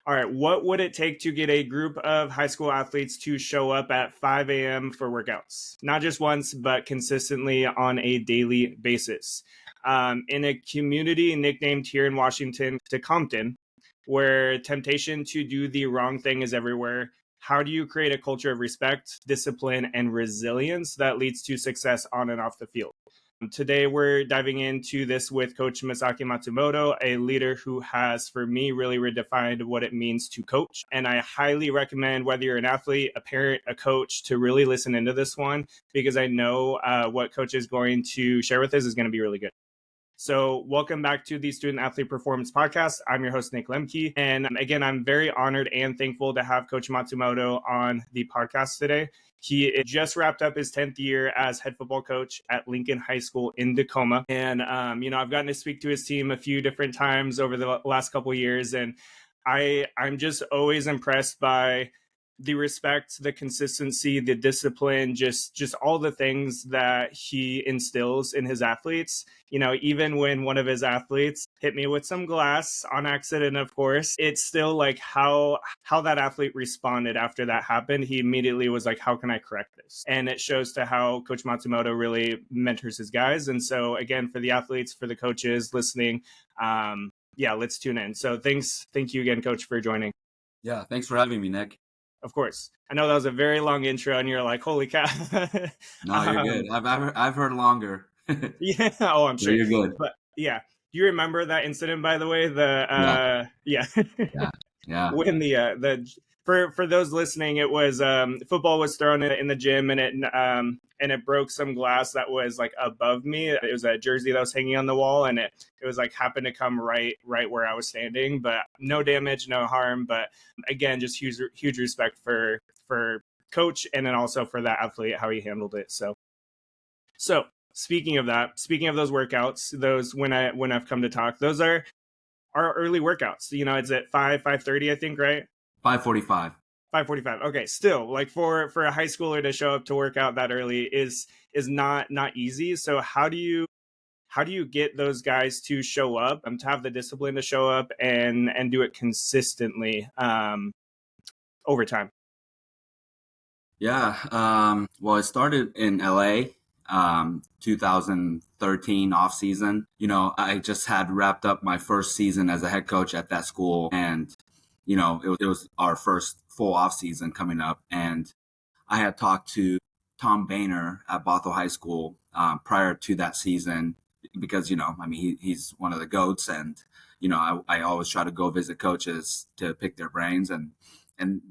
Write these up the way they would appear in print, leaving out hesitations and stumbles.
All right, what would it take to get a group of high school athletes to show up at 5 a.m. for workouts? Not just once, but consistently on a daily basis. In a community nicknamed here in Washington, Tacoma, where temptation to do the wrong thing is everywhere, how do you create a culture of respect, discipline, and resilience that leads to success on and off the field? Today, we're diving into this with Coach Masaki Matsumoto, a leader who has, for me, really redefined what it means to coach. And I highly recommend, whether you're an athlete, a parent, a coach, to really listen into this one, because I know what Coach is going to share with us is going to be really good. So welcome back to the Student Athlete Performance Podcast. I'm your host, Nick Lemke. And again, I'm very honored and thankful to have Coach Matsumoto on the podcast today. He just wrapped up his 10th year as head football coach at Lincoln High School in Tacoma. And, I've gotten to speak to his team a few different times over the last couple of years. And I'm just always impressed by the respect, the consistency, the discipline, just all the things that he instills in his athletes. Even when one of his athletes hit me with some glass on accident, of course, it's still like how that athlete responded after that happened. He immediately was like, how can I correct this? And it shows to how Coach Matsumoto really mentors his guys. And so again, for the athletes, for the coaches listening, let's tune in. So thank you again, Coach, for joining. Yeah, thanks for having me, Nick. Of course. I know that was a very long intro and you're like, holy cow. No, you're good. I've heard longer. Yeah. Oh, I'm sure. You're good. But yeah. Do you remember that incident, by the way? Yeah. When for those listening, it was football was thrown in the gym and it broke some glass that was like above me. It was a jersey that was hanging on the wall, and it was like happened to come right where I was standing, but no damage, no harm. But again, just huge respect for Coach, and then also for that athlete, how he handled it. So speaking of those workouts, those when I've come to talk, those are our early workouts. It's at 5:30, I think, right? 5:45. 5:45. Okay, still, like for a high schooler to show up to work out that early is not easy. So how do you get those guys to show up, to have the discipline to show up and do it consistently over time? Yeah. Well, it started in LA, 2013 off season. I just had wrapped up my first season as a head coach at that school, and it was our first full off season coming up. And I had talked to Tom Boehner at Bothell High School prior to that season, because he's one of the GOATs, and I always try to go visit coaches to pick their brains, and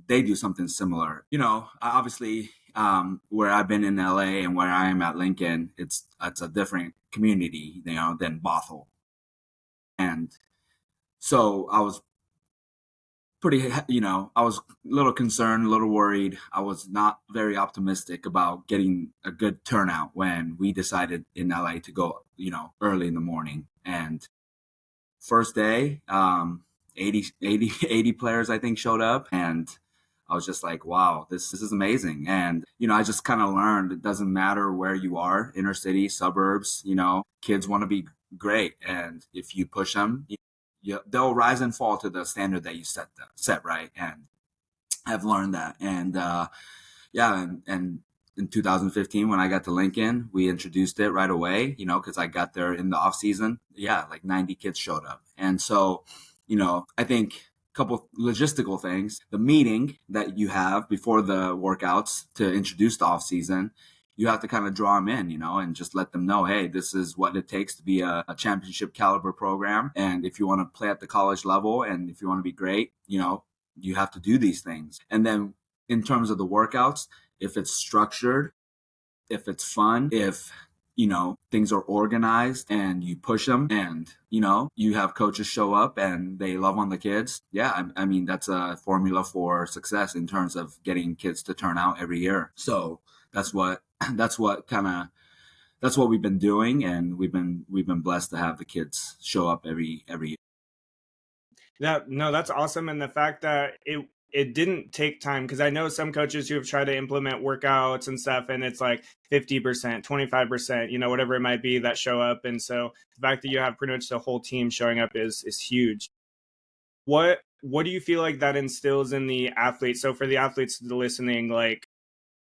they do something similar. Obviously, where I've been in LA and where I am at Lincoln, it's a different community, than Bothell. And so I was I was a little concerned, a little worried. I was not very optimistic about getting a good turnout when we decided in LA to go, early in the morning. And first day, 80 players, I think, showed up, and I was just like, wow, this is amazing. And, I just kind of learned it doesn't matter where you are, inner city, suburbs, kids want to be great. And if you push them, they'll rise and fall to the standard that you set, right? And I've learned that. And, and in 2015, when I got to Lincoln, we introduced it right away, because I got there in the off season. Yeah, like 90 kids showed up. And so, I think a couple logistical things, the meeting that you have before the workouts to introduce the off season, you have to kind of draw them in, and just let them know, hey, this is what it takes to be a championship caliber program. And if you want to play at the college level, and if you want to be great, you have to do these things. And then in terms of the workouts, if it's structured, if it's fun, if things are organized and you push them, and you have coaches show up and they love on the kids. Yeah, I mean that's a formula for success in terms of getting kids to turn out every year. So that's what we've been doing, and we've been blessed to have the kids show up every year. Yeah, no, that's awesome. And the fact that it didn't take time, because I know some coaches who have tried to implement workouts and stuff, and it's like 50%, 25%, whatever it might be, that show up. And so the fact that you have pretty much the whole team showing up is huge. What what do you feel like that instills in the athletes? So for the athletes listening, like,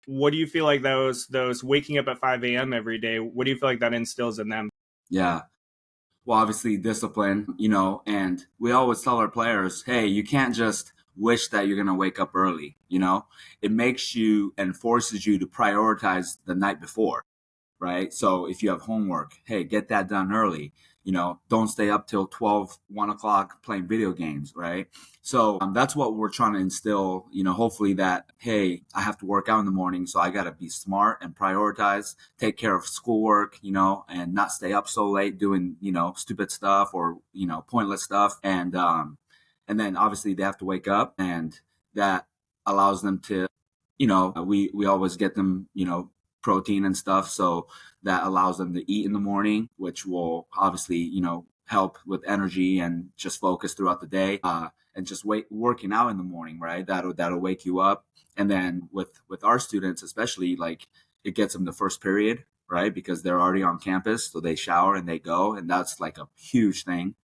what do you feel like those waking up at 5 a.m. every day, what do you feel like that instills in them? Yeah. Well, obviously discipline, you know, and we always tell our players, hey, you can't just wish that you're going to wake up early, you know? It makes you and forces you to prioritize the night before, right? So if you have homework, hey, get that done early. You know, don't stay up till 12, 1 o'clock playing video games, right? So that's what we're trying to instill, you know, hopefully that, hey, I have to work out in the morning, so I got to be smart and prioritize, take care of schoolwork, you know, and not stay up so late doing, you know, stupid stuff or, you know, pointless stuff. And then obviously they have to wake up, and that allows them to, you know, we always get them, you know, protein and stuff. So that allows them to eat in the morning, which will obviously, you know, help with energy and just focus throughout the day. And just working out in the morning, right? That'll wake you up. And then with our students, especially, like it gets them the first period, right? Because they're already on campus, so they shower and they go, and that's like a huge thing.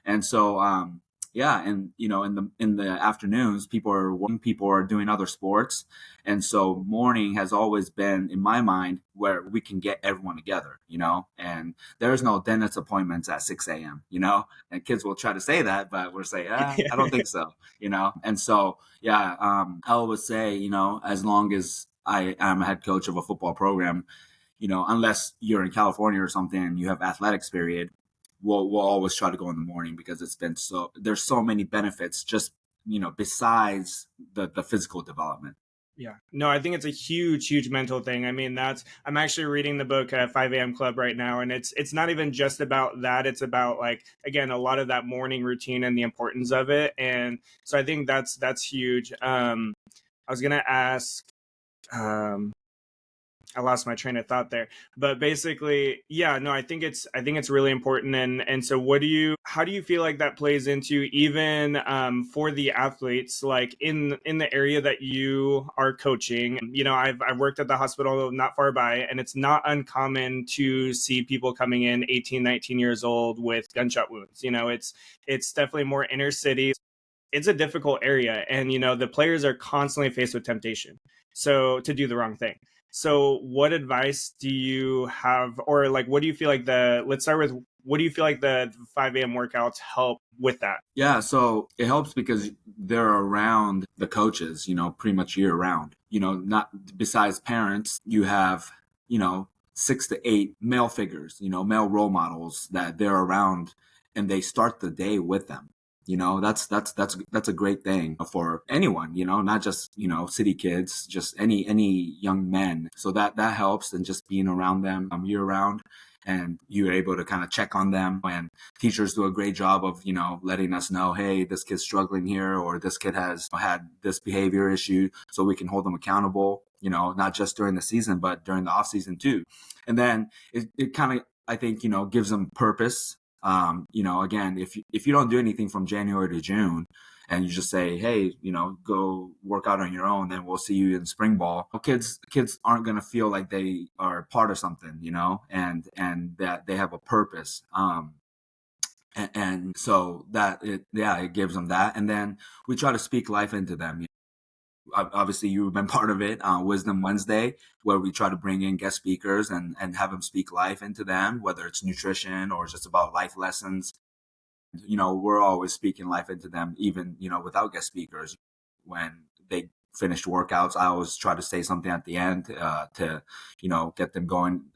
And so, yeah, and you know, in the afternoons, people are working, people are doing other sports, and so morning has always been in my mind where we can get everyone together, you know. And there's no dentist appointments at 6 a.m., you know. And kids will try to say that, but we'll say, I don't think so, you know. And so, yeah, I always say, you know, as long as I am a head coach of a football program, you know, unless you're in California or something and you have athletics period, we'll always try to go in the morning because it's been so there's so many benefits just, you know, besides the physical development. Yeah. No, I think it's a huge mental thing. I mean, I'm actually reading the book 5 a.m. Club right now, and it's not even just about that. It's about, like, again, a lot of that morning routine and the importance of it. And so I think that's huge. I was gonna ask, um, I lost my train of thought there, but basically, yeah, no, I think it's really important. And so, how do you feel like that plays into, even for the athletes, like in the area that you are coaching? You know, I've worked at the hospital not far by, and it's not uncommon to see people coming in 18, 19 years old with gunshot wounds. You know, it's definitely more inner city. It's a difficult area, and you know the players are constantly faced with temptation, so to do the wrong thing. So what advice do you have, or like, what do you feel like the let's start with, what do you feel like the 5 a.m. workouts help with that? Yeah, so it helps because they're around the coaches, you know, pretty much year round. You know, not besides parents, you have, you know, 6 to 8 male figures, you know, male role models that they're around, and they start the day with them. You know, that's a great thing for anyone, you know, not just, you know, city kids, just any young men. So that helps, and just being around them year round, and you're able to kind of check on them. And teachers do a great job of, you know, letting us know, hey, this kid's struggling here, or this kid has had this behavior issue, so we can hold them accountable, you know, not just during the season, but during the off season too. And then it kind of, I think, you know, gives them purpose. You know, again, if you don't do anything from January to June, and you just say, hey, you know, go work out on your own, then we'll see you in spring ball. Kids aren't going to feel like they are part of something, you know, and that they have a purpose. And so it gives them that. And then we try to speak life into them. Obviously, you've been part of it, Wisdom Wednesday, where we try to bring in guest speakers and have them speak life into them, whether it's nutrition or just about life lessons. You know, we're always speaking life into them, even, you know, without guest speakers. When they finish workouts, I always try to say something at the end to, you know, get them going,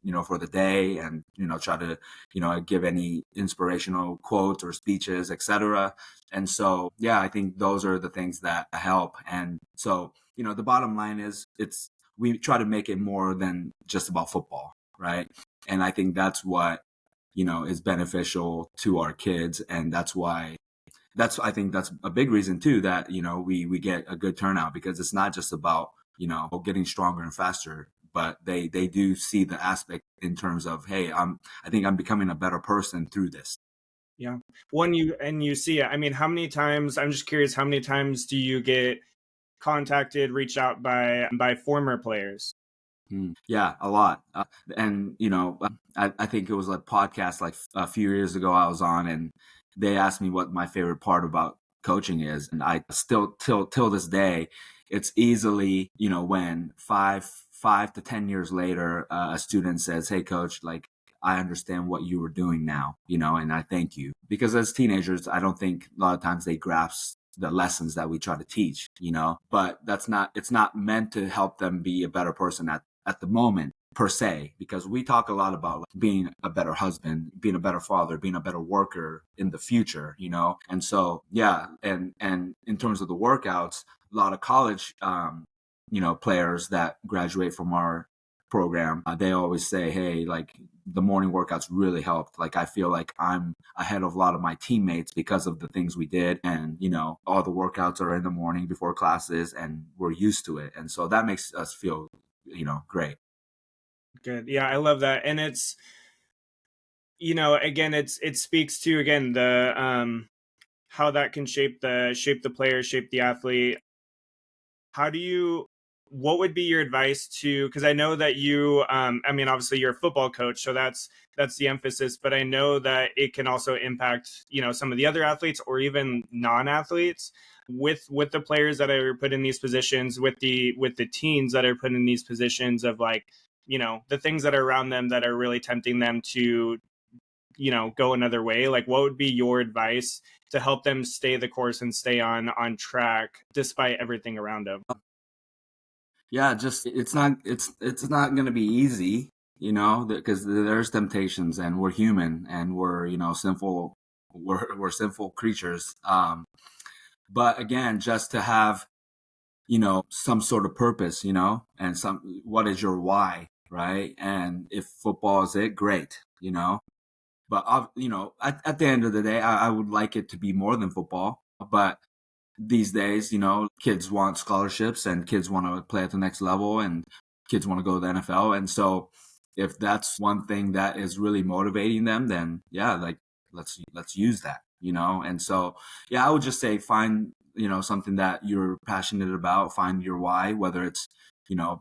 you know, for the day, and, you know, try to, you know, give any inspirational quotes or speeches, etc. And so, yeah, I think those are the things that help. And so, you know, the bottom line is we try to make it more than just about football, right? And I think that's what, you know, is beneficial to our kids. And I think that's a big reason too, that, you know, we get a good turnout, because it's not just about, you know, getting stronger and faster, but they do see the aspect in terms of, hey, I think I'm becoming a better person through this. Yeah. When you see it, I mean, how many times, I'm just curious, how many times do you get contacted, reached out by former players? Yeah, a lot. And, you know, I think it was a podcast like a few years ago I was on, and they asked me what my favorite part about coaching is. And I still, till this day, it's easily, when 5 to 10 years later, a student says, "Hey coach, like, I understand what you were doing now, and I thank you." Because as teenagers, I don't think a lot of times they grasp the lessons that we try to teach, but it's not meant to help them be a better person at the moment per se, because we talk a lot about like, being a better husband, being a better father, being a better worker in the future, And so, yeah. And in terms of the workouts, a lot of college, players that graduate from our program, they always say, "Hey, like the morning workouts really helped. Like I feel like I'm ahead of a lot of my teammates because of the things we did. And, all the workouts are in the morning before classes and we're used to it." And so that makes us feel, great. Good. Yeah, I love that. And it's, again, it speaks to, again, the how that can shape the player, shape the athlete. How do you what would be your advice to, because I know that you I mean, obviously you're a football coach, so that's the emphasis, but I know that it can also impact, some of the other athletes or even non-athletes, with the players that are put in these positions, with the teens that are put in these positions of, like, the things that are around them that are really tempting them to, go another way. Like, what would be your advice to help them stay the course and stay on track despite everything around them? Yeah, just it's not going to be easy, because there's temptations and we're human and we're, sinful. We're sinful creatures. But again, just to have, some sort of purpose, and what is your why, right? And if football is it, great, But at the end of the day, I would like it to be more than football. But these days, kids want scholarships and kids want to play at the next level and kids want to go to the NFL. And so if that's one thing that is really motivating them, then yeah, like let's use that, And so, yeah, I would just say find, something that you're passionate about, find your why, whether it's,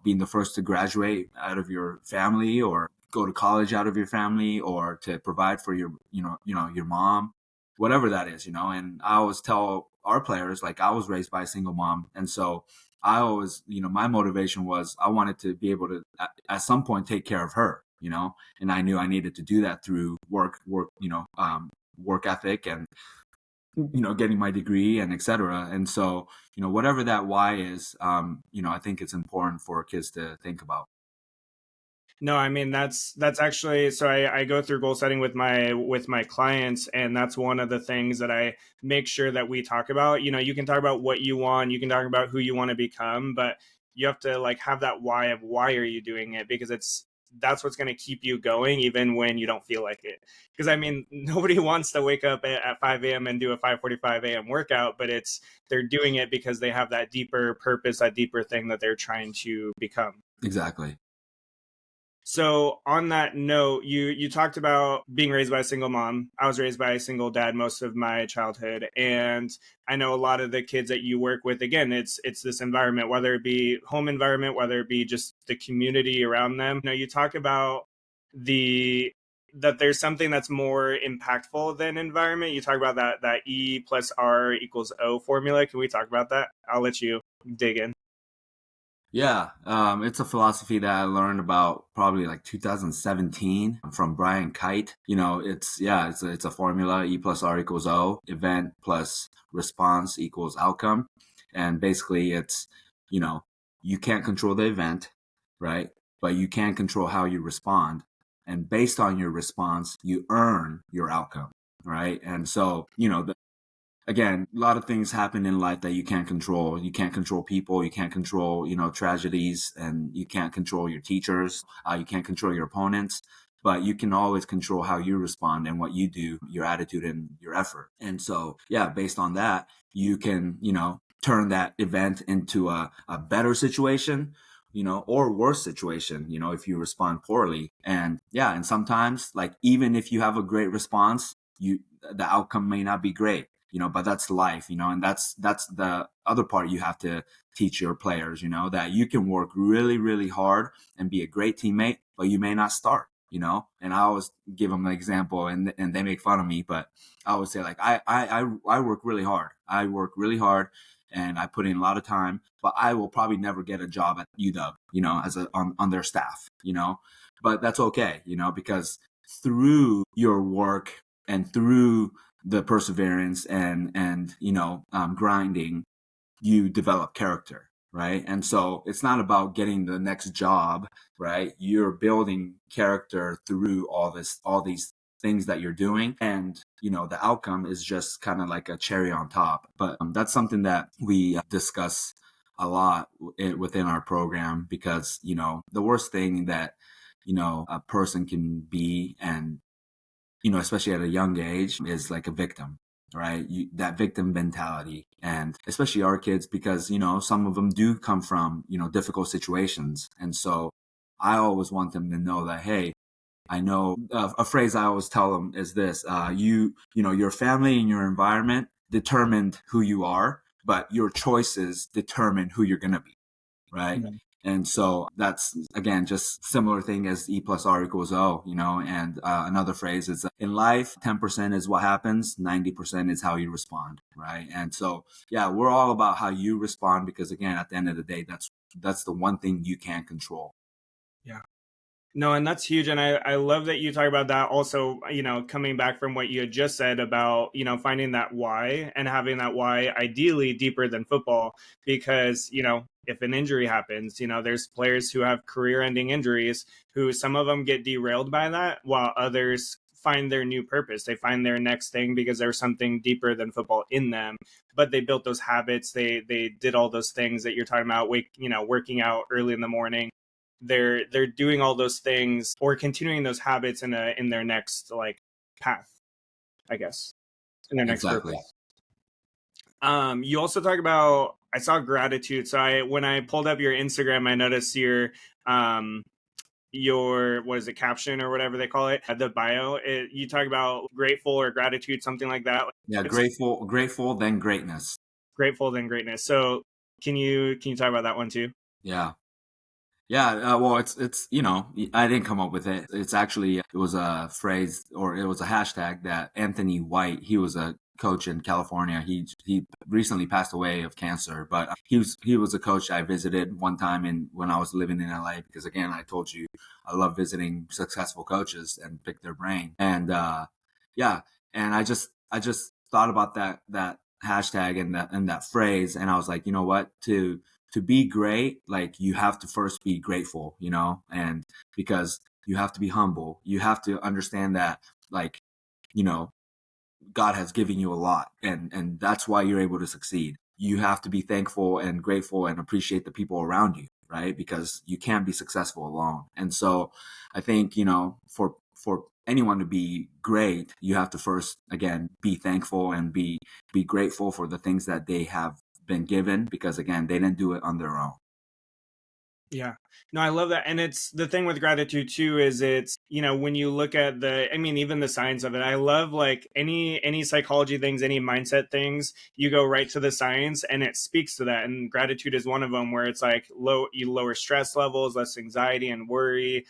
being the first to graduate out of your family or go to college out of your family or to provide for your, your mom, whatever that is, And I always tell our players, like I was raised by a single mom. And so I always, my motivation was I wanted to be able to at some point take care of her, and I knew I needed to do that through work ethic and, getting my degree and et cetera. And so, whatever that why is, I think it's important for kids to think about. No, I mean, that's actually, so I go through goal setting with my clients, and that's one of the things that I make sure that we talk about. You can talk about what you want, you can talk about who you want to become, but you have to, like, have that why of why are you doing it, because that's what's going to keep you going even when you don't feel like it. Because I mean, nobody wants to wake up at 5 a.m. and do a 5:45 a.m. workout, but they're doing it because they have that deeper purpose, that deeper thing that they're trying to become. Exactly. So on that note, you talked about being raised by a single mom. I was raised by a single dad most of my childhood, and I know a lot of the kids that you work with. Again, it's this environment, whether it be home environment, whether it be just the community around them. You talk about the that there's something that's more impactful than environment. You talk about that E+R equals O formula. Can we talk about that? I'll let you dig in. Yeah, it's a philosophy that I learned about probably like 2017 from Brian Kite. It's a formula: E+R=O, event plus response equals outcome, and basically it's, you know you can't control the event, right? But you can control how you respond, and based on your response, you earn your outcome, right? And so, again, a lot of things happen in life that you can't control. You can't control people. You can't control, tragedies, and you can't control your teachers. You can't control your opponents, but you can always control how you respond and what you do, your attitude and your effort. And so, yeah, based on that, you can, turn that event into a better situation, or worse situation, if you respond poorly. And yeah, and sometimes, like, even if you have a great response, the outcome may not be great, but that's life, and that's the other part you have to teach your players, that you can work really, really hard and be a great teammate, but you may not start, And I always give them an example, and they make fun of me, but I always say, like, I work really hard. I work really hard, and I put in a lot of time, but I will probably never get a job at UW, as on their staff, but that's okay, because through your work and through the perseverance and grinding, you develop character, right? And so it's not about getting the next job, right? You're building character through all these things that you're doing, and the outcome is just kind of like a cherry on top. But that's something that we discuss a lot within our program, because the worst thing that a person can be, and especially at a young age, is like a victim, right? That victim mentality. And especially our kids, because, some of them do come from, difficult situations. And so I always want them to know that, hey, I know a phrase I always tell them is this, your family and your environment determined who you are, but your choices determine who you're going to be. Right. Mhm. And so that's, again, just similar thing as E+R=O, and another phrase is, in life, 10% is what happens, 90% is how you respond. Right. And so, yeah, we're all about how you respond, because, again, at the end of the day, that's the one thing you can't control. Yeah. No, and that's huge. And I love that you talk about that also, coming back from what you had just said about, finding that why and having that why ideally deeper than football. Because, if an injury happens, there's players who have career ending injuries who some of them get derailed by that, while others find their new purpose. They find their next thing because there's something deeper than football in them. But they built those habits. They did all those things that you're talking about, working out early in the morning. They're doing all those things or continuing those habits in their next like path, I guess, in their next Exactly. purpose. You also talk about, I saw gratitude. So when I pulled up your Instagram, I noticed your what is it, caption or whatever they call it, the bio. You talk about grateful or gratitude, something like that. Yeah. It's Grateful, then greatness. grateful then greatness. So can you talk about that one too? Yeah. Yeah, well, it's I didn't come up with it. It's actually, it was a phrase, or it was a hashtag that Anthony White, he was a coach in California. He recently passed away of cancer, but he was a coach I visited one time when I was living in LA, because, again, I told you I love visiting successful coaches and pick their brain. And yeah, and I just thought about that hashtag and that phrase, and I was like, you know what, to be great, like, you have to first be grateful, and because you have to be humble, you have to understand that, like, you know, God has given you a lot, and that's why you're able to succeed. You have to be thankful and grateful and appreciate the people around you, right? Because you can't be successful alone. And so I think, for anyone to be great, you have to first, again, be thankful and be grateful for the things that they have been given, because, again, they didn't do it on their own. Yeah. No, I love that. And it's the thing with gratitude too, is it's, when you look at even the science of it, I love like any psychology things, any mindset things, you go right to the science and it speaks to that. And gratitude is one of them, where it's like you lower stress levels, less anxiety and worry,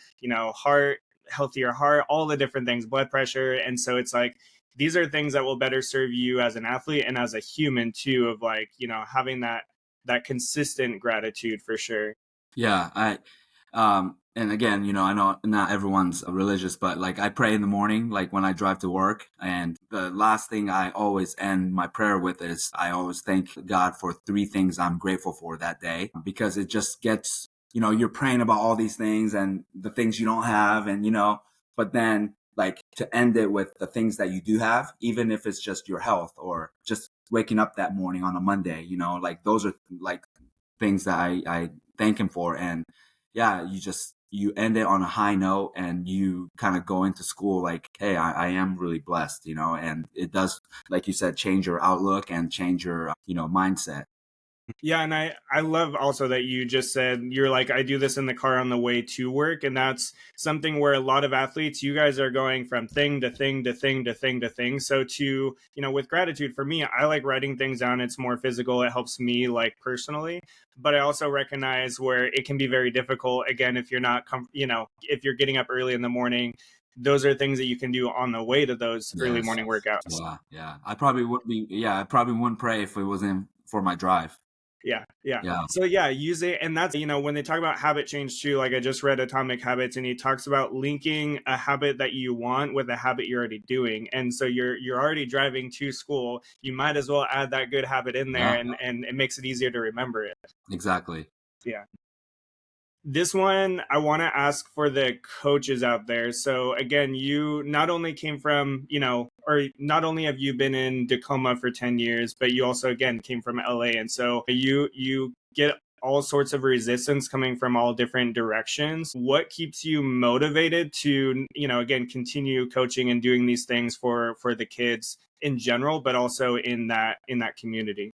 healthier heart, all the different things, blood pressure. And so it's like, these are things that will better serve you as an athlete and as a human too, of like, having that consistent gratitude for sure. Yeah, and again, I know not everyone's religious, but, like, I pray in the morning, like, when I drive to work, and the last thing I always end my prayer with is, I always thank God for three things I'm grateful for that day, because it just gets, you're praying about all these things and the things you don't have, and, but then, like, to end it with the things that you do have, even if it's just your health or just waking up that morning on a Monday, like, those are, like, things that I thank him for. And yeah, you end it on a high note, and you kind of go into school like, hey, I am really blessed, and it does, like you said, change your outlook and change your, mindset. Yeah, and I love also that you just said you're like, I do this in the car on the way to work, and that's something where a lot of athletes, you guys are going from thing to thing to thing to thing to thing. So to, with gratitude, for me, I like writing things down. It's more physical. It helps me like personally, but I also recognize where it can be very difficult. Again, if you're not if you're getting up early in the morning, those are things that you can do on the way to those early Yes. morning workouts. Yeah. I probably wouldn't pray if it wasn't for my drive. Yeah. Yeah. So yeah, use it. And that's, when they talk about habit change too, like I just read Atomic Habits and he talks about linking a habit that you want with a habit you're already doing. And so you're already driving to school. You might as well add that good habit in there, Yeah. and it makes it easier to remember it. Exactly. Yeah. This one I want to ask for the coaches out there. So again, you not only came from, or not only have you been in Tacoma for 10 years, but you also again came from LA. And so you get all sorts of resistance coming from all different directions. What keeps you motivated to, again, continue coaching and doing these things for the kids in general, but also in that community?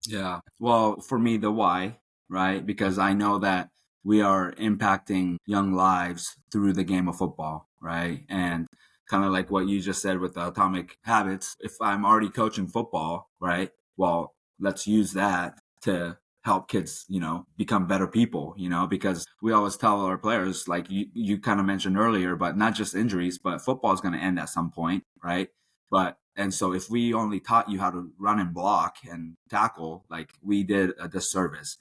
Yeah. Well, for me, the why, right? Because I know that we are impacting young lives through the game of football, right? And kind of like what you just said with the Atomic Habits, if I'm already coaching football, right? Well, let's use that to help kids, become better people, because we always tell our players, like you kind of mentioned earlier, but not just injuries, but football is going to end at some point, right? And so if we only taught you how to run and block and tackle, like we did a disservice.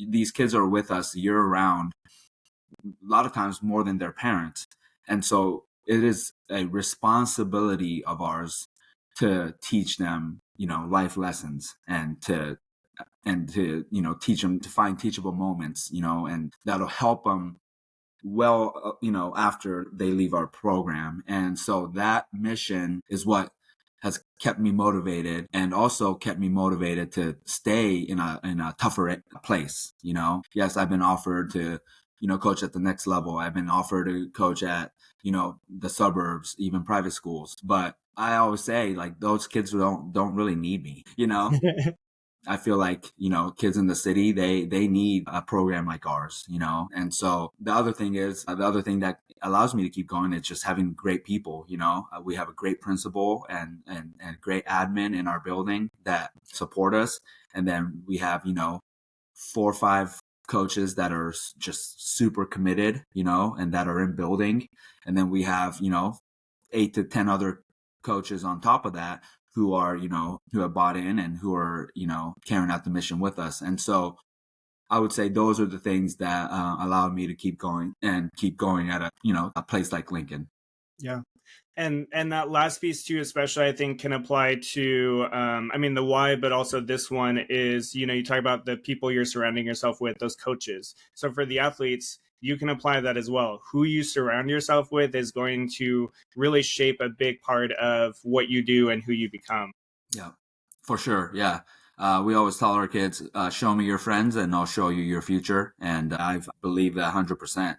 These kids are with us year round, a lot of times more than their parents. And so it is a responsibility of ours to teach them, life lessons and to teach them to find teachable moments, and that'll help them after they leave our program. And so that mission is what has kept me motivated and also kept me motivated to stay in a tougher place. Yes, I've been offered to, coach at the next level. I've been offered to coach at, the suburbs, even private schools. But I always say, like, those kids don't really need me, I feel like, kids in the city, they need a program like ours, And so the other thing that allows me to keep going is just having great people, We have a great principal and great admin in our building that support us. And then we have, 4 or 5 coaches that are just super committed, and that are in building. And then we have, 8 to 10 other coaches on top of that who are, who have bought in and who are, carrying out the mission with us. And so I would say those are the things that allowed me to keep going at a place like Lincoln. Yeah. And that last piece too, especially, I think can apply to the why, but also this one is, you talk about the people you're surrounding yourself with, those coaches. So for the athletes, you can apply that as well. Who you surround yourself with is going to really shape a big part of what you do and who you become. Yeah, for sure. Yeah. We always tell our kids, show me your friends and I'll show you your future. And I believe that 100%,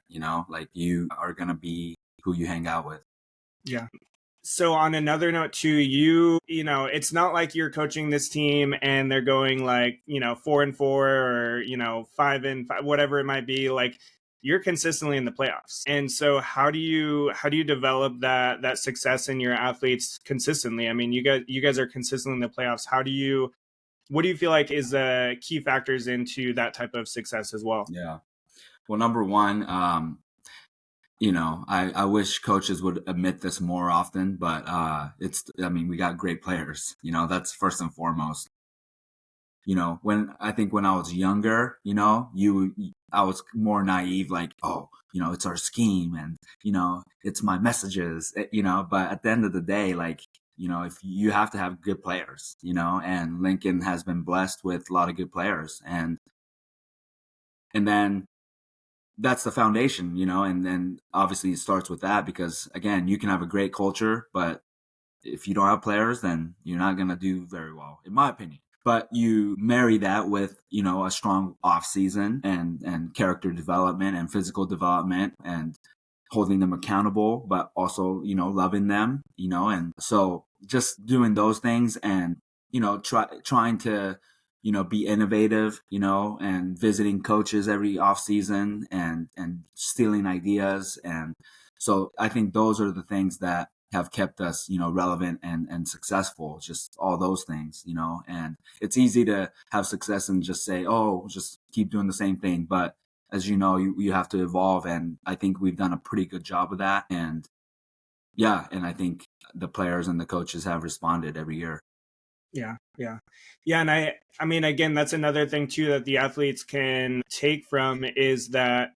like you are going to be who you hang out with. Yeah. So on another note too, it's not like you're coaching this team and they're going like, 4-4 or, 5-5, whatever it might be. Like, you're consistently in the playoffs. And so how do you develop that success in your athletes consistently? I mean, you guys are consistently in the playoffs. What do you feel like is the key factors into that type of success as well? Yeah. Well, number one, I wish coaches would admit this more often, but we got great players, that's first and foremost. When I was younger, I was more naive, like, oh, it's our scheme and, it's my messages, but at the end of the day, like, if you have to have good players, and Lincoln has been blessed with a lot of good players and then that's the foundation, and then obviously it starts with that because again, you can have a great culture, but if you don't have players, then you're not going to do very well, in my opinion. But you marry that with, a strong off season and character development and physical development and holding them accountable, but also, loving them, and so just doing those things and, trying to be innovative, and visiting coaches every off season and stealing ideas. And so I think those are the things that have kept us, relevant and successful, just all those things, and it's easy to have success and just say, oh, just keep doing the same thing. But as you know, you have to evolve. And I think we've done a pretty good job of that. And yeah, and I think the players and the coaches have responded every year. Yeah, yeah. Yeah, and I mean again, that's another thing too that the athletes can take from is that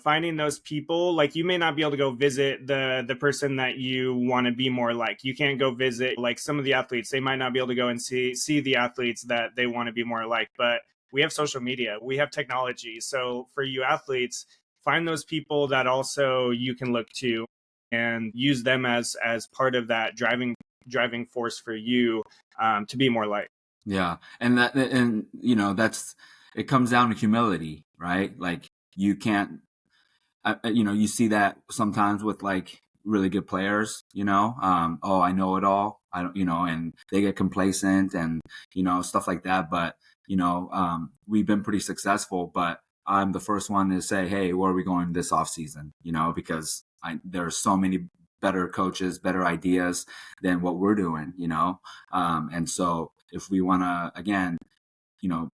finding those people, like you may not be able to go visit the person that you want to be more like. You can't go visit like some of the athletes. They might not be able to go and see the athletes that they want to be more like, but we have social media, we have technology. So for you athletes, find those people that also you can look to and use them as part of that driving force for you to be more like. Yeah. And that's, it comes down to humility, right? Like you can't, you see that sometimes with like really good players, oh, I know it all. I don't, and they get complacent and, stuff like that. But, we've been pretty successful, but I'm the first one to say, hey, where are we going this off season? Because there are so many better coaches, better ideas than what we're doing, and so if we want to, again,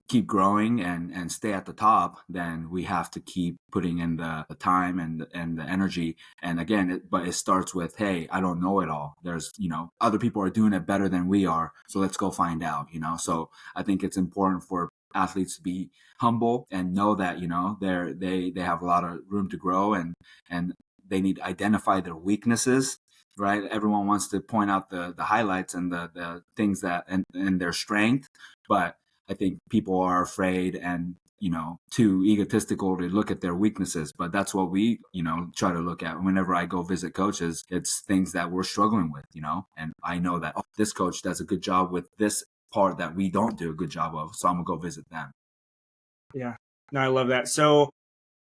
keep growing and stay at the top, then we have to keep putting in the time and the energy. And again, but it starts with, hey, I don't know it all. There's, other people are doing it better than we are. So let's go find out, So I think it's important for athletes to be humble and know that, they have a lot of room to grow and they need to identify their weaknesses. Right. Everyone wants to point out the highlights and the things that and their strength. But I think people are afraid and, too egotistical to look at their weaknesses. But that's what we, try to look at whenever I go visit coaches. It's things that we're struggling with, and I know that, oh, this coach does a good job with this part that we don't do a good job of. So I'm going to go visit them. Yeah. No, I love that. So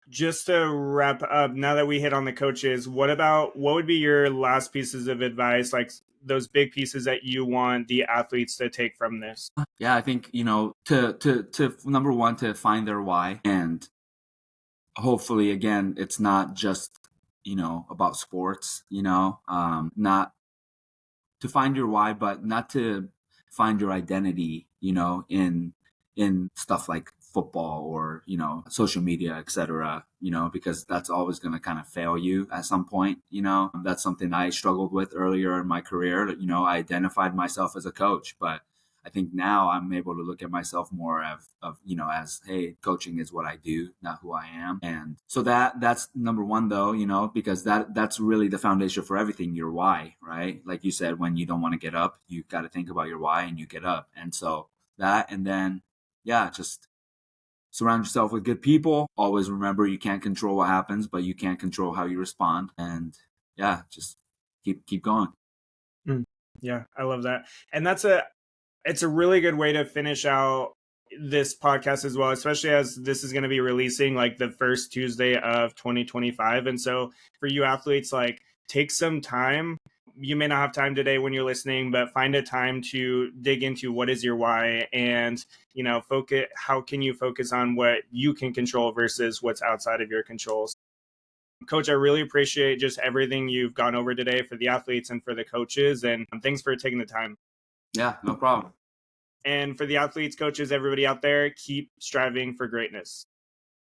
just to wrap up, now that we hit on the coaches, what would be your last pieces of advice, like those big pieces that you want the athletes to take from this? Yeah, I think, to number one, to find their why. And hopefully, again, it's not just, about sports, not to find your why, but not to find your identity, in stuff like football or, social media, etc., because that's always going to kind of fail you at some point. That's something I struggled with earlier in my career. I identified myself as a coach, but I think now I'm able to look at myself more as, hey, coaching is what I do, not who I am. And so that's number one, though, because that's really the foundation for everything, your why, right? Like you said, when you don't want to get up, you got to think about your why and you get up. And so that, and then, yeah, just surround yourself with good people. Always remember you can't control what happens, but you can control how you respond. And yeah, just keep going. Mm. Yeah, I love that. And it's a really good way to finish out this podcast as well, especially as this is going to be releasing like the first Tuesday of 2025. And so for you athletes, like take some time. You may not have time today when you're listening, but find a time to dig into what is your why and, focus. How can you focus on what you can control versus what's outside of your controls? Coach, I really appreciate just everything you've gone over today for the athletes and for the coaches. And thanks for taking the time. Yeah, no problem. And for the athletes, coaches, everybody out there, keep striving for greatness.